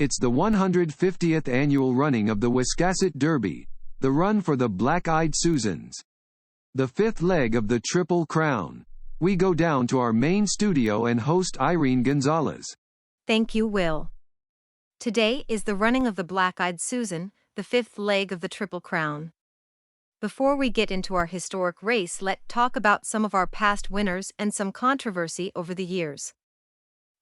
It's the 150th annual running of the Wiscasset Derby, the run for the Black-Eyed Susans. The fifth leg of the Triple Crown. We go down to our main studio and host Irene Gonzalez. Thank you, Will. Today is the running of the Black-Eyed Susan, the fifth leg of the Triple Crown. Before we get into our historic race, let's talk about some of our past winners and some controversy over the years.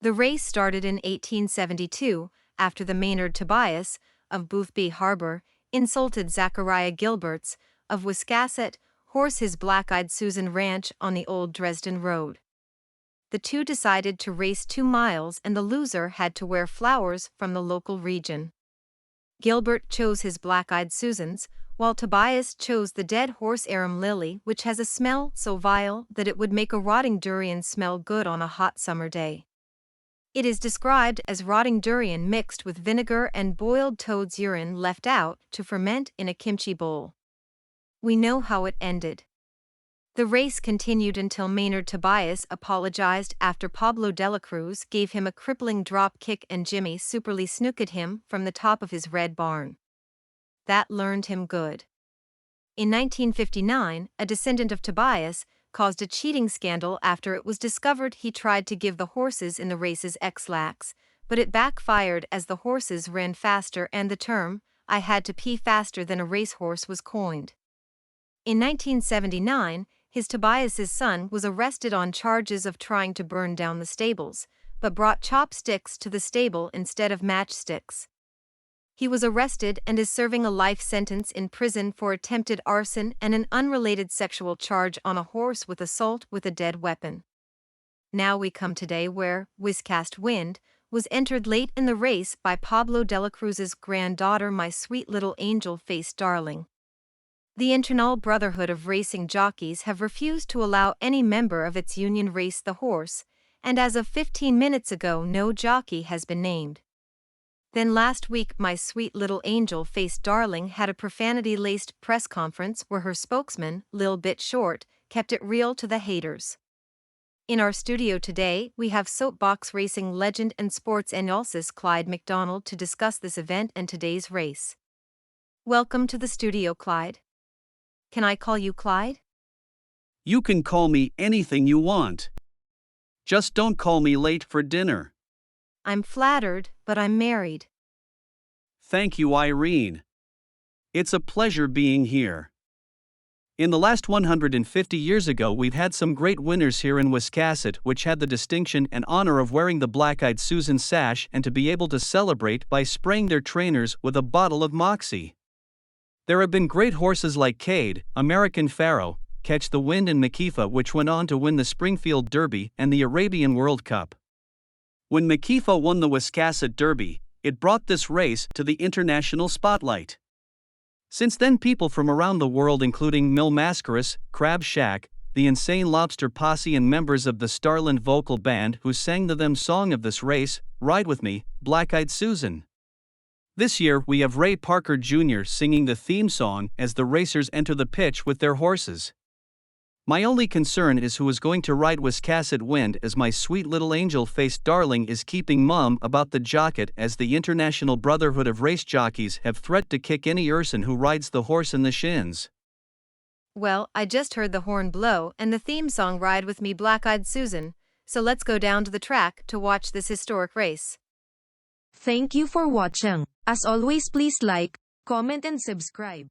The race started in 1872, after the Maynard Tobias, of Boothby Harbor, insulted Zachariah Gilberts, of Wiscasset, horse his Black-Eyed Susan ranch on the old Dresden Road. The two decided to race 2 miles and the loser had to wear flowers from the local region. Gilbert chose his Black-Eyed Susans, while Tobias chose the dead horse arum lily, which has a smell so vile that it would make a rotting durian smell good on a hot summer day. It is described as rotting durian mixed with vinegar and boiled toad's urine left out to ferment in a kimchi bowl. We know how it ended. The race continued until Maynard Tobias apologized after Pablo de la Cruz gave him a crippling drop kick and Jimmy superly snooked him from the top of his red barn. That learned him good. In 1959, a descendant of Tobias caused a cheating scandal after it was discovered he tried to give the horses in the races X-lax, but it backfired as the horses ran faster and the term, "I had to pee faster than a racehorse" was coined. In 1979, his Tobias's son was arrested on charges of trying to burn down the stables, but brought chopsticks to the stable instead of matchsticks. He was arrested and is serving a life sentence in prison for attempted arson and an unrelated sexual charge on a horse with assault with a dead weapon. Now we come today where Wiscasset Wind was entered late in the race by Pablo de la Cruz's granddaughter, my sweet little angel-faced darling. The Internal Brotherhood of Racing Jockeys have refused to allow any member of its union race the horse, and as of 15 minutes ago no jockey has been named. Then last week my sweet little angel-faced darling had a profanity-laced press conference where her spokesman, Lil Bit Short, kept it real to the haters. In our studio today we have soapbox racing legend and sports analyst Clyde McDonald to discuss this event and today's race. Welcome to the studio, Clyde. Can I call you Clyde? You can call me anything you want. Just don't call me late for dinner. I'm flattered, but I'm married. Thank you, Irene. It's a pleasure being here. In the last 150 years ago, we've had some great winners here in Wiscasset, which had the distinction and honor of wearing the Black-Eyed Susan sash and to be able to celebrate by spraying their trainers with a bottle of Moxie. There have been great horses like Cade, American Pharaoh, Catch the Wind, and Makifa, which went on to win the Springfield Derby and the Arabian World Cup. When Makifa won the Wiscasset Derby, it brought this race to the international spotlight. Since then, people from around the world, including Mil Mascaras, Crab Shack, the Insane Lobster Posse, and members of the Starland Vocal Band who sang the theme song of this race, Ride With Me, Black-Eyed Susan. This year, we have Ray Parker Jr. singing the theme song as the racers enter the pitch with their horses. My only concern is who is going to ride Wiscasset Wind, as my sweet little angel-faced darling is keeping mum about the jocket, as the International Brotherhood of Race Jockeys have threatened to kick any person who rides the horse in the shins. Well, I just heard the horn blow and the theme song Ride With Me, Black-Eyed Susan, so let's go down to the track to watch this historic race. Thank you for watching. As always, please like, comment and subscribe.